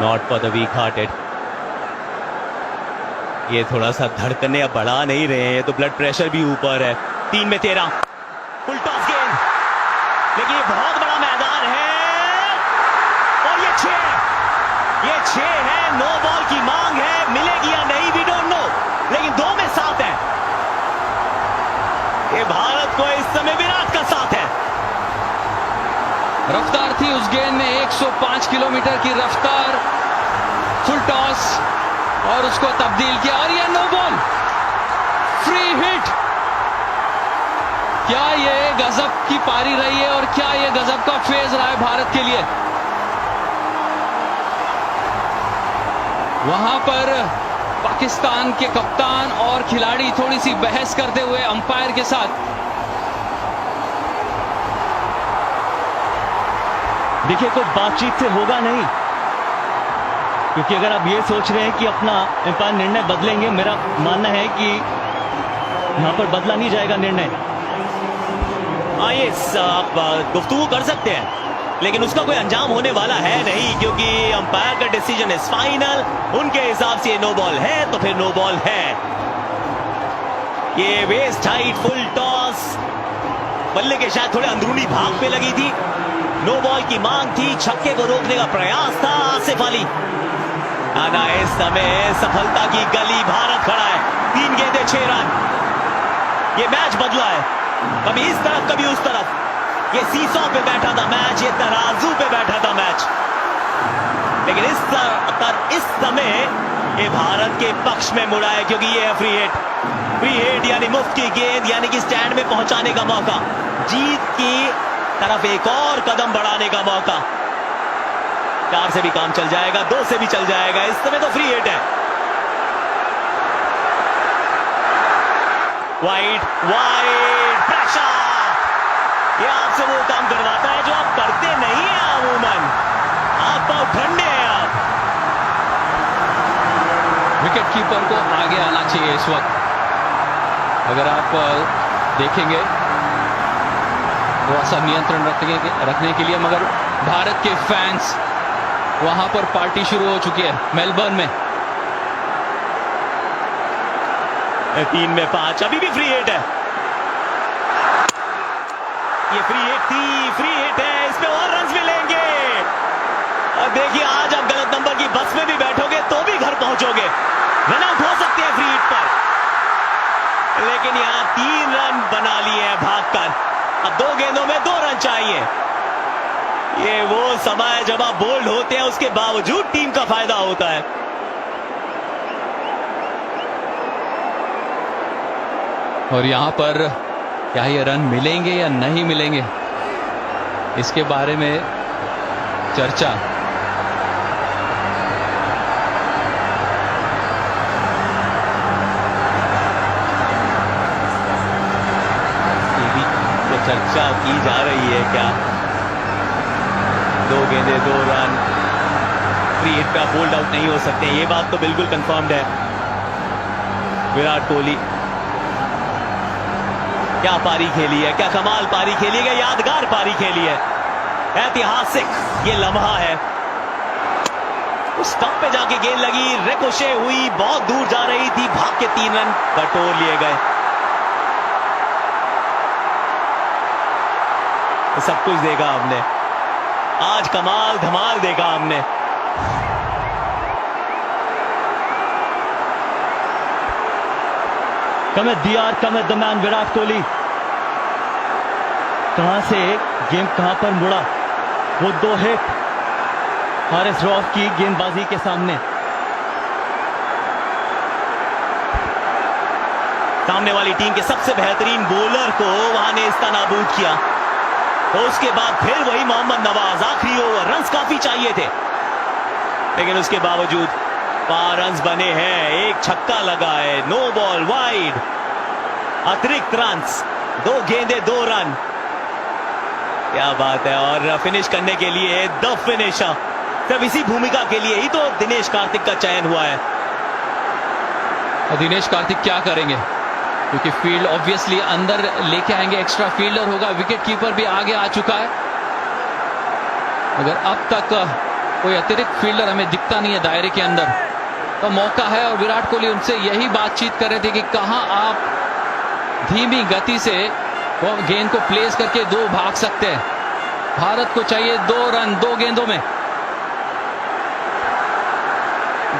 Not for the week hearted. ये थोड़ा सा धड़कने अब बढ़ा नहीं रहे हैं, तो ब्लड प्रेशर भी ऊपर है। 3 में 13 फुल टॉस गेंद, लेकिन ये बहुत बड़ा मैदान है और ये 6 है। नो बॉल की मांग है, मिलेगी या नहीं वी डोंट नो, लेकिन 2 में 7 है। ये भारत को इस समय विराट का साथ है। रफ्तार थी उस गेंद में, 105 किलोमीटर की रफ्तार, फुल टॉस और उसको तब्दील किया और ये नो बॉल, फ्री हिट। क्या ये गजब की पारी रही है और क्या ये गजब का फेज रहा है भारत के लिए। वहां पर पाकिस्तान के कप्तान और खिलाड़ी थोड़ी सी बहस करते हुए अंपायर के साथ। देखिए, कोई बातचीत से होगा नहीं, क्योंकि अगर आप ये सोच रहे हैं कि अपना अंपायर निर्णय बदलेंगे, मेरा मानना है कि यहां पर बदला नहीं जाएगा निर्णय। आइए, आप गुफ्तगू कर सकते हैं, लेकिन उसका कोई अंजाम होने वाला है नहीं, क्योंकि अंपायर का डिसीजन इज फाइनल। उनके हिसाब से नो बॉल है तो फिर नो बॉल है। ये वेस्ट हाइट फुल टॉस, बल्ले के शायद थोड़े अंदरूनी भाग पे लगी थी। नो बॉल की मांग थी, छक्के को रोकने का प्रयास था आसिफ अली। आना इस समय सफलता की गली, भारत खड़ा है। 3 गेंदें 6 रन। ये मैच बदला है, कभी इस तरफ कभी उस तरफ। ये सीसॉ पे बैठा था मैच, ये तराजू पे बैठा था मैच, लेकिन इस समय ये भारत के पक्ष में मुड़ा है, क्योंकि ये है फ्री हिट। फ्री हिट यानी मुफ्त की गेंद, यानी कि स्टैंड में पहुंचाने का मौका, जीत की तरफ एक और कदम बढ़ाने का मौका। 4 से भी काम चल जाएगा, 2 से भी चल जाएगा, इस समय तो फ्री हिट है। वाइड प्रेशर, ये आपसे वो काम करवाता है जो आप करते नहीं है अमूमन। आप बहुत ठंडे हैं आप। विकेट कीपर को आगे आना चाहिए इस वक्त। अगर आप देखेंगे थोड़ा सा नियंत्रण रखने के लिए, मगर भारत के फैंस, वहां पर पार्टी शुरू हो चुकी है मेलबर्न में। 3 में 5, अभी भी फ्री हिट है। ये फ्री हिट थी, फ्री हिट है, इसमें और रन मिलेंगे। और देखिए, आज आप गलत नंबर की बस में भी बैठोगे तो भी घर पहुंचोगे। रन आउट हो सकते हैं फ्री हिट पर, लेकिन यहां 3 रन बना लिए हैं भागकर। अब 2 गेंदों में 2 रन चाहिए। ये वो समय जब आप बोल्ड होते हैं, उसके बावजूद टीम का फायदा होता है। और यहां पर क्या ये रन मिलेंगे या नहीं मिलेंगे, इसके बारे में चर्चा। चर्चा की जा रही है क्या? 2 गेंदें 2 रन, फ्री हिट पे आप बोल्ड आउट नहीं हो सकते, ये बात तो बिल्कुल कंफर्म्ड है। विराट कोहली क्या पारी खेली है, क्या कमाल पारी खेली है, यादगार पारी खेली है, ऐतिहासिक ये लम्हा है। उस स्टंप पे जाके गेंद लगी, रिकोशे हुई, बहुत दूर जा रही थी, भाग के 3 रन बटोर लिए गए। सब कुछ देखा हमने आज, कमाल धमाल देखा हमने। कम दियार, come the man Virat Kohli. कहां से गेम कहां पर मुड़ा, वो 2 हिट हारिस रऊफ की गेंदबाजी के सामने। सामने वाली टीम के सबसे बेहतरीन बॉलर को वहां ने इस्तानाबूद किया। और उसके बाद फिर वही मोहम्मद नवाज, आखिरी ओवर, रन्स काफी चाहिए थे, लेकिन उसके बावजूद 5 रन्स बने हैं, 1 छक्का लगा है, नो बॉल, वाइड, अतिरिक्त रन्स, 2 गेंदें 2 रन। क्या बात है। और फिनिश करने के लिए द फिनिशर, सिर्फ इसी भूमिका के लिए ही तो दिनेश कार्तिक का चयन हुआ है। और दिनेश कार्तिक क्या करेंगे, क्योंकि फील्ड ऑब्वियसली अंदर लेके आएंगे, एक्स्ट्रा फील्डर होगा, विकेट कीपर भी आगे आ चुका है। अगर अब तक कोई अतिरिक्त फील्डर हमें दिखता नहीं है दायरे के अंदर, तो मौका है। और विराट कोहली उनसे यही बातचीत कर रहे थे कि कहां आप धीमी गति से वो गेंद को प्लेस करके 2 भाग सकते हैं। भारत को चाहिए 2 रन 2 गेंदों में।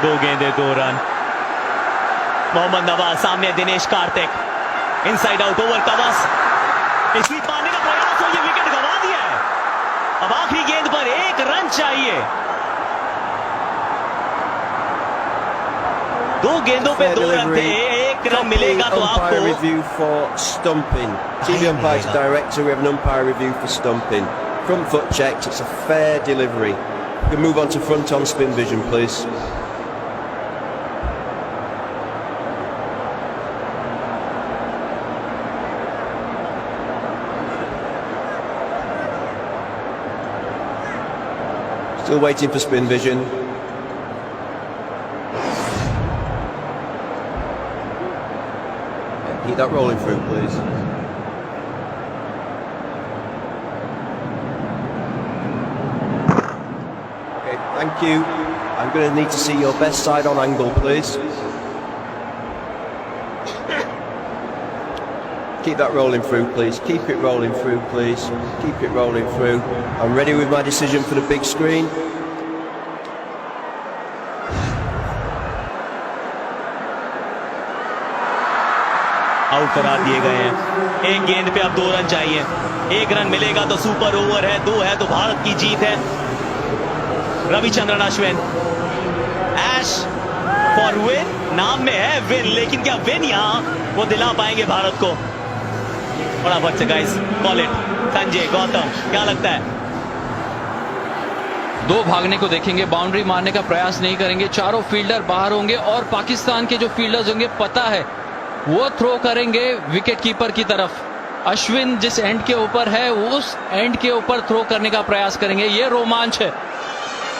2 गेंदे 2 रन। मोहम्मद नवाज सामने Dinesh Karthik, inside out over covers, sweep मारने का प्रयास और ये विकेट गंवा दिया है। अब आखिरी गेंद पर 1 रन चाहिए। 2 गेंदों पे 2 रन थे, 1 रन मिलेगा तो Umpire आपको। review for stumping. TV umpire's director, we have an umpire review for stumping. Front foot checked, it's a fair delivery. We can move on to front on spin vision, please. Still waiting for spin vision. Keep that rolling through, please. Okay, thank you. I'm going to need to see your best side on angle, please. Keep that rolling through, please. Keep it rolling through, please. Keep it rolling through. I'm ready with my decision for the big screen. Out करार दिए गए हैं। 1 गेंद पे अब 2 run चाहिए। 1 run मिलेगा तो सुपर ओवर है, 2 है तो भारत की जीत है। रविचंद्रन अश्विन, ऐश फॉर विन, नाम में है विन, लेकिन क्या विन यहां वो दिला पाएंगे भारत को? फटाफट से guys call it. Sanjay, Gautam, क्या लगता है? 2 भागने को देखेंगे, बाउंड्री मारने का प्रयास नहीं करेंगे। चारों फील्डर बाहर होंगे और पाकिस्तान के जो फील्डर्स होंगे पता है वो थ्रो करेंगे विकेट कीपर की तरफ। अश्विन जिस एंड के ऊपर है उस एंड के ऊपर थ्रो करने का प्रयास करेंगे। ये रोमांच है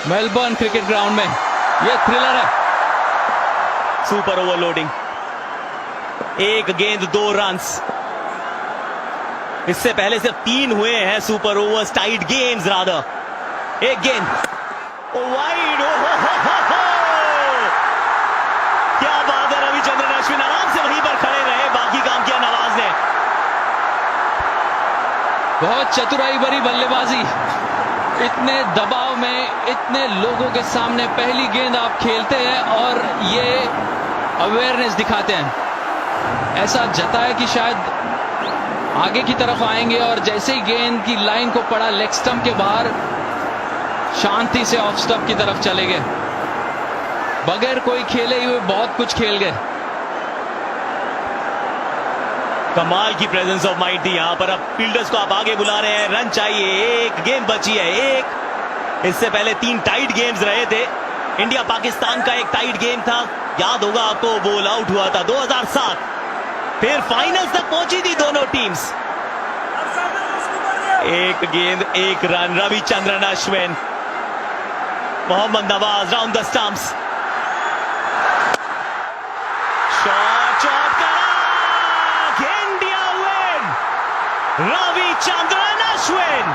मेलबर्न क्रिकेट ग्राउंड में, ये थ्रिलर है। सुपर ओवरलोडिंग, 1 गेंद 2 रन्स। इससे पहले सिर्फ 3 हुए हैं super overs, tight games rather. 1 गेंद वाइड, क्या बात है। रविचंद्रन अश्विन आराम से वहीं पर खड़े रहे, बाकी काम किया नवाज ने। बहुत चतुराई भरी बल्लेबाजी, इतने दबाव में इतने लोगों के सामने पहली गेंद आप खेलते हैं और ये अवेयरनेस दिखाते हैं। ऐसा जताया कि शायद आगे की तरफ आएंगे और जैसे ही गेंद की लाइन को पड़ा लेग स्टंप के बाहर, शांति से ऑफ स्टंप की तरफ चले गए। बगैर कोई खेले हुए बहुत कुछ खेल गए। कमाल की प्रेजेंस ऑफ माइंड थी यहां पर। अब फील्डर्स को आप आगे बुला रहे हैं, रन चाहिए। 1 गेम बची है, 1। इससे पहले 3 टाइट गेम्स रहे थे। इंडिया पाकिस्तान का एक टाइट गेम था, याद होगा आपको, बोल आउट हुआ था 2007। फिर फाइनल्स तक पहुंची थी दोनों टीम्स। 1 गेंद 1 run. Ravichandran Ashwin, Mohammad Nawaz round the stumps, shot करा, इंडिया विन। रविचंद्रन अश्विन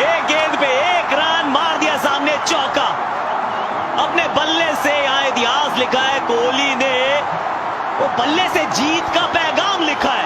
1 गेंद पे 1 रन, मार दिया सामने चौका। अपने बल्ले से यहां इतिहास लिखा है कोहली ने, वो बल्ले से जीत का पैगाम लिखा है।